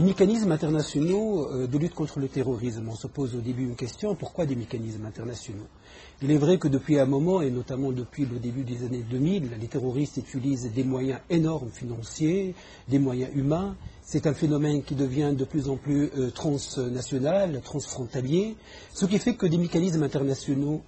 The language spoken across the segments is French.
mécanismes internationaux de lutte contre le terrorisme. On se pose au début une question, pourquoi des mécanismes internationaux? Il est vrai que depuis un moment, et notamment depuis le début des années 2000, les terroristes utilisent des moyens énormes financiers, des moyens humains. C'est un phénomène qui devient de plus en plus transnational, transfrontalier, ce qui fait que des mécanismes internationaux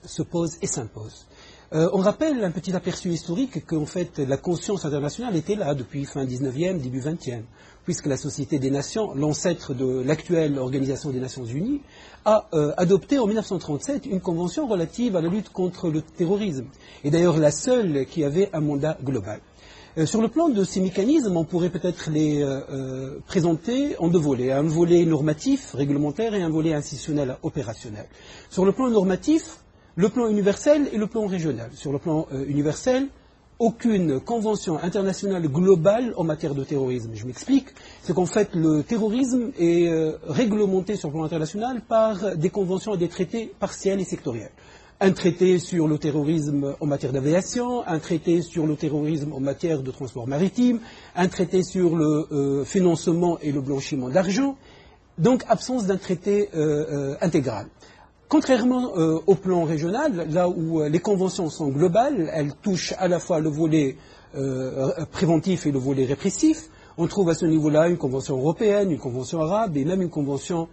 se posent et s'imposent. On rappelle un petit aperçu historique qu'en fait la conscience internationale était là depuis fin 19e, début 20e, puisque la Société des Nations, l'ancêtre de l'actuelle Organisation des Nations Unies, a adopté en 1937 une convention relative à la lutte contre le terrorisme, et d'ailleurs la seule qui avait un mandat global. Sur le plan de ces mécanismes, on pourrait peut-être les présenter en deux volets. Un volet normatif, réglementaire, et un volet institutionnel, opérationnel. Sur le plan normatif, le plan universel et le plan régional. Sur le plan universel, aucune convention internationale globale en matière de terrorisme. Je m'explique. C'est qu'en fait, le terrorisme est réglementé sur le plan international par des conventions et des traités partiels et sectoriels. Un traité sur le terrorisme en matière d'aviation, un traité sur le terrorisme en matière de transport maritime, un traité sur le financement et le blanchiment d'argent. Donc, absence d'un traité intégral. Contrairement au plan régional, là où les conventions sont globales, elles touchent à la fois le volet préventif et le volet répressif. On trouve à ce niveau-là une convention européenne, une convention arabe et même une convention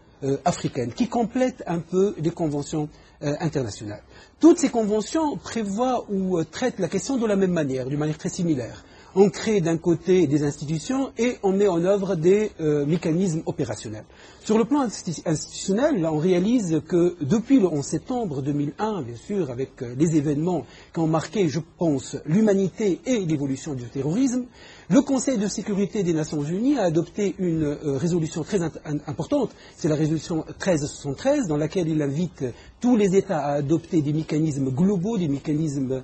africaine, qui complètent un peu les conventions internationales. Toutes ces conventions prévoient ou traitent la question de la même manière, d'une manière très similaire. On crée d'un côté des institutions et on met en œuvre des mécanismes opérationnels. Sur le plan institutionnel, là, on réalise que depuis le 11 septembre 2001, bien sûr, avec les événements qui ont marqué, je pense, l'humanité et l'évolution du terrorisme, le Conseil de sécurité des Nations Unies a adopté une résolution très importante, c'est la résolution 1373, dans laquelle il invite tous les États à adopter des mécanismes globaux, des mécanismes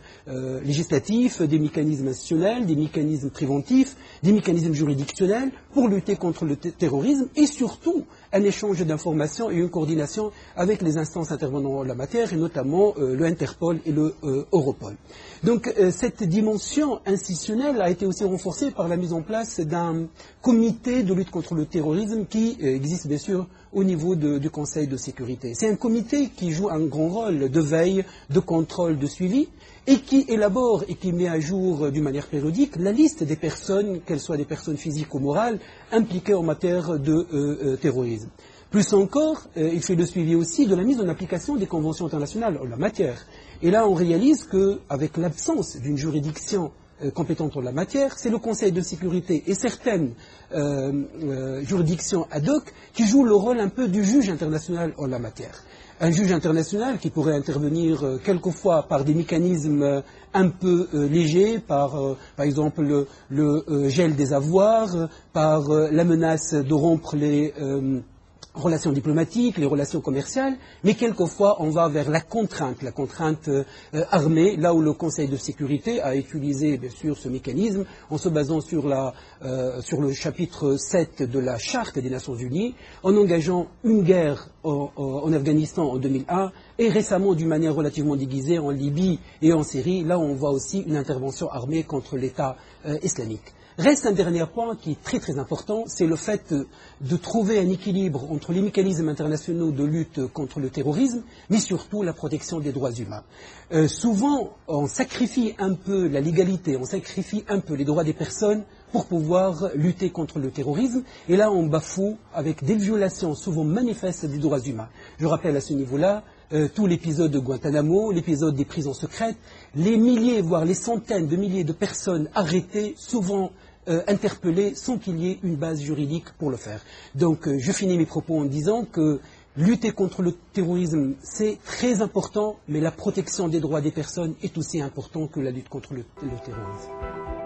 législatifs, des mécanismes institutionnels, des mécanismes préventifs, des mécanismes juridictionnels pour lutter contre le terrorisme et surtout un échange d'informations et une coordination avec les instances intervenant en la matière et notamment le Interpol et le Europol. Donc cette dimension institutionnelle a été aussi renforcée par la mise en place d'un comité de lutte contre le terrorisme qui existe bien sûr au niveau du Conseil de sécurité. C'est un comité qui joue un grand rôle de veille, de contrôle, de suivi et qui élabore et qui met à jour d'une manière périodique la liste des personnes, qu'elles soient des personnes physiques ou morales, impliquées en matière de terrorisme. Plus encore, il fait le suivi aussi de la mise en application des conventions internationales en la matière. Et là, on réalise qu'avec l'absence d'une juridiction compétente en la matière, c'est le Conseil de sécurité et certaines juridictions ad hoc qui jouent le rôle un peu du juge international en la matière. Un juge international qui pourrait intervenir quelquefois par des mécanismes un peu légers, par exemple le gel des avoirs, par la menace de rompre les relations diplomatiques, les relations commerciales, mais quelquefois on va vers la contrainte armée, là où le Conseil de sécurité a utilisé bien sûr ce mécanisme en se basant sur le chapitre 7 de la Charte des Nations Unies, en engageant une guerre en Afghanistan en 2001 et récemment d'une manière relativement déguisée en Libye et en Syrie, là où on voit aussi une intervention armée contre l'État islamique. Reste un dernier point qui est très très important, c'est le fait de trouver un équilibre entre les mécanismes internationaux de lutte contre le terrorisme, mais surtout la protection des droits humains. Souvent, on sacrifie un peu la légalité, on sacrifie un peu les droits des personnes pour pouvoir lutter contre le terrorisme, et là on bafoue avec des violations souvent manifestes des droits humains. Je rappelle à ce niveau-là tout l'épisode de Guantanamo, l'épisode des prisons secrètes, les milliers, voire les centaines de milliers de personnes arrêtées, souvent interpellées, sans qu'il y ait une base juridique pour le faire. Donc je finis mes propos en disant que lutter contre le terrorisme, c'est très important, mais la protection des droits des personnes est aussi importante que la lutte contre le terrorisme.